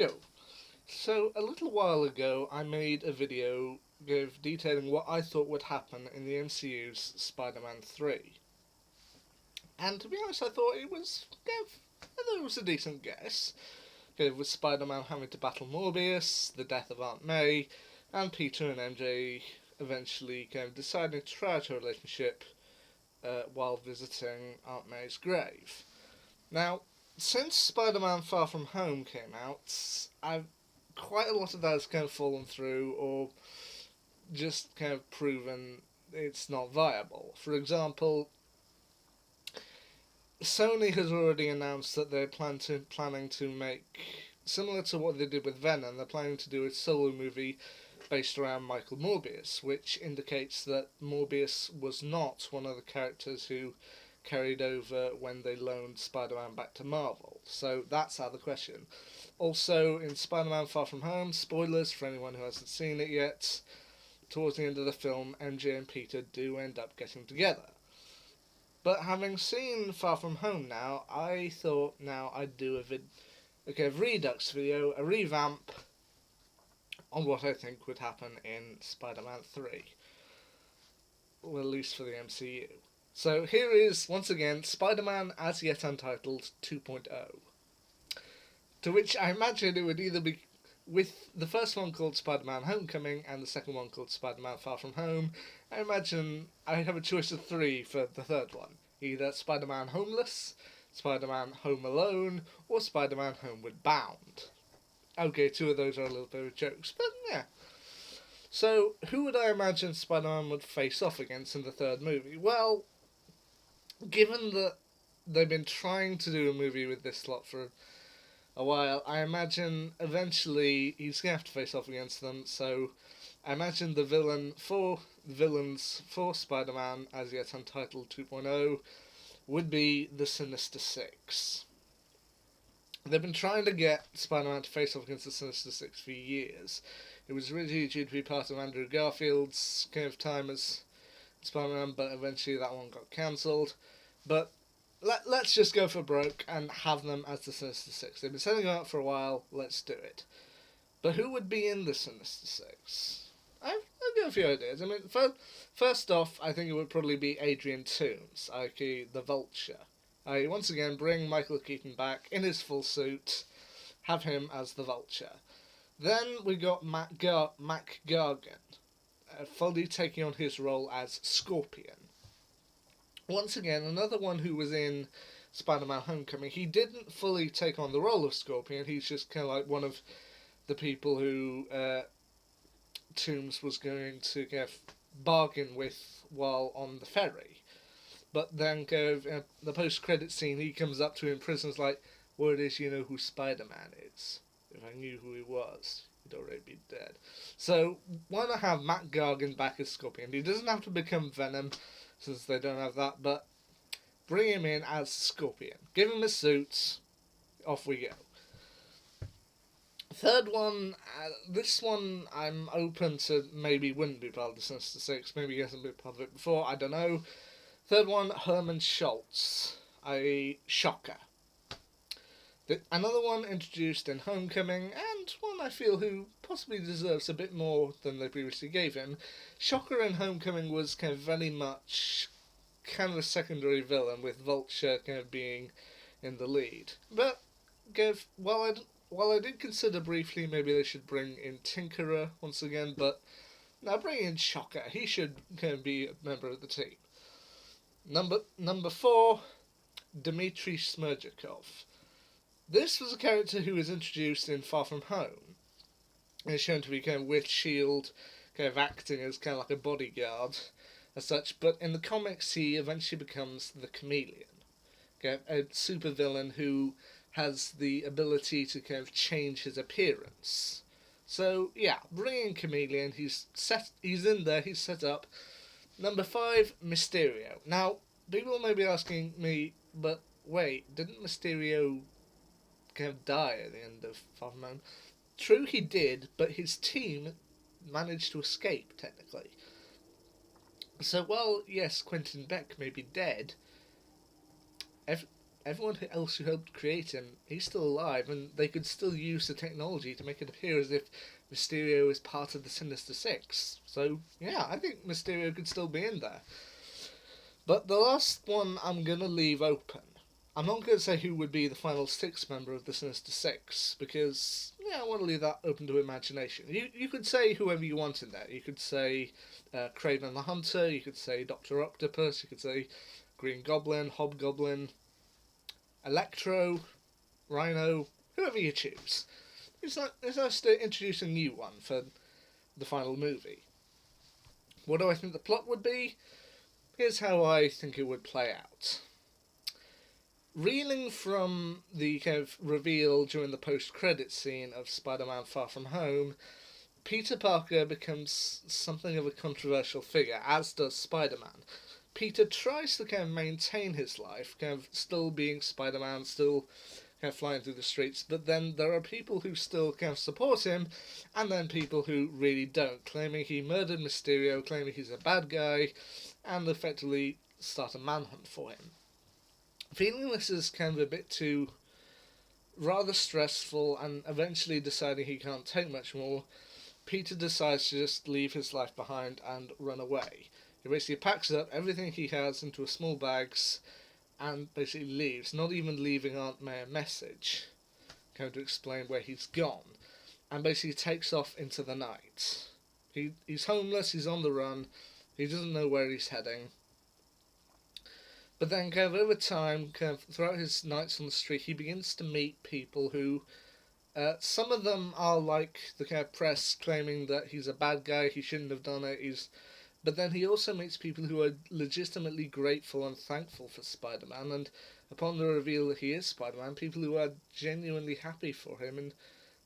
Yo, so a little while ago I made a video detailing what I thought would happen in the MCU's Spider-Man 3. And to be honest, I thought it was a decent guess. With Spider-Man having to battle Morbius, the death of Aunt May, and Peter and MJ eventually deciding to try out a relationship while visiting Aunt May's grave. Now, since Spider-Man Far From Home came out, I've quite a lot of that has fallen through or just proven it's not viable. For example, Sony has already announced that they're planning to make, similar to what they did with Venom, they're planning to do a solo movie based around Michael Morbius, which indicates that Morbius was not one of the characters who carried over when they loaned Spider-Man back to Marvel. So that's out of the question. Also, in Spider-Man Far From Home, spoilers for anyone who hasn't seen it yet, towards the end of the film, MJ and Peter do end up getting together. But having seen Far From Home now, I thought now I'd do a redux video, a revamp on what I think would happen in Spider-Man 3. Well, at least for the MCU. So here is, once again, Spider-Man as Yet Untitled 2.0. To which I imagine it would either be with the first one called Spider-Man Homecoming and the second one called Spider-Man Far From Home. I imagine I have a choice of three for the third one. Either Spider-Man Homeless, Spider-Man Home Alone, or Spider-Man Homeward Bound. Okay, two of those are a little bit of jokes, but yeah. So, who would I imagine Spider-Man would face off against in the third movie? Well, given that they've been trying to do a movie with this slot for a while, I imagine eventually he's going to have to face off against them, so I imagine the villains for Spider-Man as Yet Untitled 2.0 would be the Sinister Six. They've been trying to get Spider-Man to face off against the Sinister Six for years. It was originally due to be part of Andrew Garfield's time as Spider-Man, but eventually that one got cancelled. But let's just go for broke and have them as the Sinister Six. They've been setting them up for a while, let's do it. But who would be in the Sinister Six? I've got a few ideas. I mean, first off, I think it would probably be Adrian Toomes, i.e. the Vulture. Once again, bring Michael Keaton back in his full suit, have him as the Vulture. Then we got Mac Gargan, fully taking on his role as Scorpion. Once again, another one who was in Spider-Man Homecoming. He didn't fully take on the role of Scorpion, he's just kind of like one of the people who Toomes was going to bargain with while on the ferry. But then the post-credit scene, he comes up to him in prison and is like, word is you know who Spider-Man is. If I knew who he was, he'd already be dead. So why not have Matt Gargan back as Scorpion? He doesn't have to become Venom, since they don't have that, but bring him in as Scorpion. Give him his suits, off we go. Third one, this one I'm open to maybe wouldn't be part of the Sinister Six, maybe he hasn't been part of it before, I don't know. Third one, Herman Schultz, a Shocker. Another one introduced in Homecoming, and one I feel who possibly deserves a bit more than they previously gave him. Shocker in Homecoming was very much a secondary villain, with Vulture being in the lead. But while I did consider briefly maybe they should bring in Tinkerer once again, but now bring in Shocker. He should be a member of the team. Number 4, Dmitry Smerdyakov. This was a character who was introduced in Far From Home and is shown to be with S.H.I.E.L.D. Acting as like a bodyguard as such, but in the comics he eventually becomes the Chameleon, a supervillain who has the ability to change his appearance. So yeah, bring in Chameleon. He's in there. He's set up. Number 5, Mysterio. Now, people may be asking me, but wait, didn't Mysterio die at the end of Far From Home? True, he did, but his team managed to escape, technically. So while, yes, Quentin Beck may be dead, everyone else who helped create him, he's still alive, and they could still use the technology to make it appear as if Mysterio is part of the Sinister Six. So, yeah, I think Mysterio could still be in there. But the last one I'm going to leave open. I'm not going to say who would be the final sixth member of the Sinister Six, because, yeah, I want to leave that open to imagination. You could say whoever you want in there. You could say Kraven the Hunter, you could say Dr. Octopus, you could say Green Goblin, Hobgoblin, Electro, Rhino, whoever you choose. It's nice to introduce a new one for the final movie. What do I think the plot would be? Here's how I think it would play out. Reeling from the kind of reveal during the post-credit scene of Spider-Man Far From Home, Peter Parker becomes something of a controversial figure, as does Spider-Man. Peter tries to kind of maintain his life, kind of still being Spider-Man, still kind of flying through the streets, but then there are people who still kind of support him, and then people who really don't, claiming he murdered Mysterio, claiming he's a bad guy, and effectively start a manhunt for him. Feeling this is kind of a bit too rather stressful, and eventually deciding he can't take much more, Peter decides to just leave his life behind and run away. He basically packs up everything he has into a small bags and basically leaves, not even leaving Aunt May a message, kind of to explain where he's gone, and basically takes off into the night. He's homeless, he's on the run, he doesn't know where he's heading. But then, kind of over time, kind of throughout his nights on the street, he begins to meet people who, some of them are like the kind of press claiming that he's a bad guy, he shouldn't have done it. But then he also meets people who are legitimately grateful and thankful for Spider-Man, and upon the reveal that he is Spider-Man, people who are genuinely happy for him and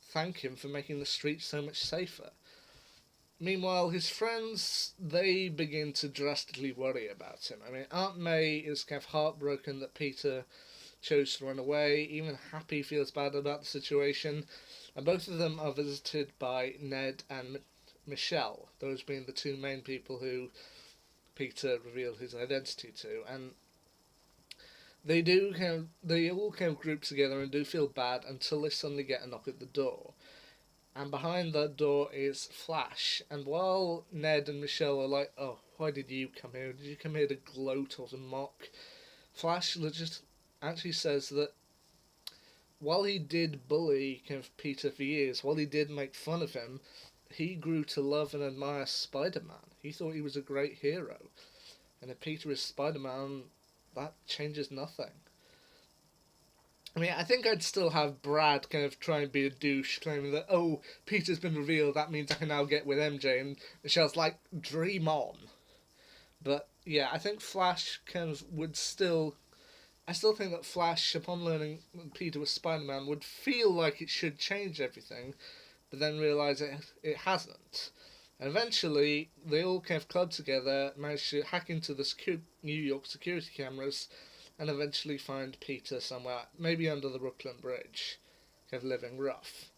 thank him for making the streets so much safer. Meanwhile, his friends, they begin to drastically worry about him. I mean, Aunt May is kind of heartbroken that Peter chose to run away. Even Happy feels bad about the situation. And both of them are visited by Ned and Michelle, those being the two main people who Peter revealed his identity to. And they all kind of group together and do feel bad until they suddenly get a knock at the door. And behind that door is Flash. And while Ned and Michelle are like, oh, why did you come here? Did you come here to gloat or to mock? Flash just actually says that while he did bully kind of Peter for years, while he did make fun of him, he grew to love and admire Spider-Man. He thought he was a great hero. And if Peter is Spider-Man, that changes nothing. I mean, I think I'd still have Brad kind of try and be a douche, claiming that, oh, Peter's been revealed, that means I can now get with MJ, and Michelle's like, dream on. But, yeah, I think Flash kind of would still... I still think that Flash, upon learning Peter was Spider-Man, would feel like it should change everything, but then realise it hasn't. And eventually, they all kind of club together, manage to hack into the New York security cameras, and eventually find Peter somewhere, maybe under the Brooklyn Bridge, kind of living rough.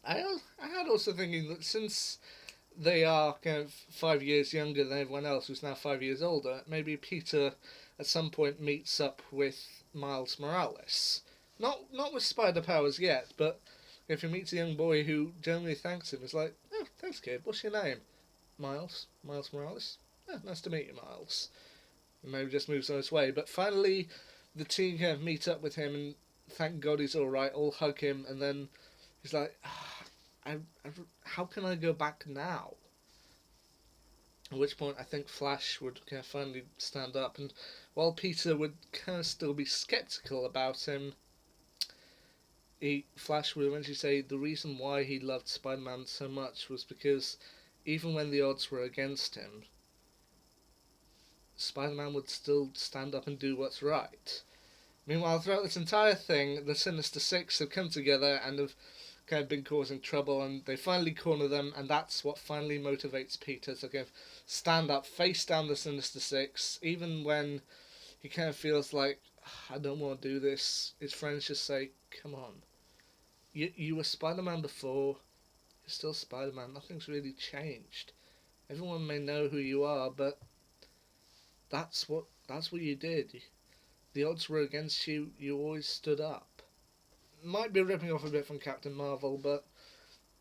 I had also thinking that since they are kind of 5 years younger than everyone else who's now 5 years older, maybe Peter at some point meets up with Miles Morales. Not with spider powers yet, but if he meets a young boy who generally thanks him, it's like, oh, thanks kid, what's your name? Miles Morales? Oh, nice to meet you, Miles. And maybe just moves on his way. But finally, the team kind of meet up with him and thank God he's alright, all hug him, and then he's like, how can I go back now? At which point I think Flash would kind of finally stand up, and while Peter would kind of still be sceptical about him, Flash would eventually say the reason why he loved Spider-Man so much was because even when the odds were against him, Spider-Man would still stand up and do what's right. Meanwhile, throughout this entire thing, the Sinister Six have come together and have kind of been causing trouble, and they finally corner them, and that's what finally motivates Peter to kind of stand up, face down the Sinister Six, even when he kind of feels like, I don't want to do this. His friends just say, come on. You were Spider-Man before, you're still Spider-Man, nothing's really changed. Everyone may know who you are, but that's what you did. the odds were against you, you always stood up. Might be ripping off a bit from Captain Marvel, but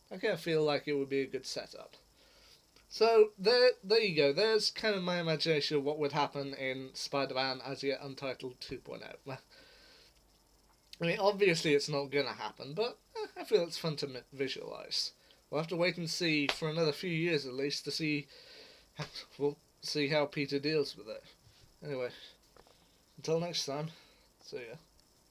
I kind of feel like it would be a good setup. So there you go. There's kind of my imagination of what would happen in Spider-Man as Yet Untitled 2.0. I mean, obviously it's not gonna happen, but I feel it's fun to visualize. We'll have to wait and see for another few years at least to see. We'll see how Peter deals with it. Anyway, until next time, see ya.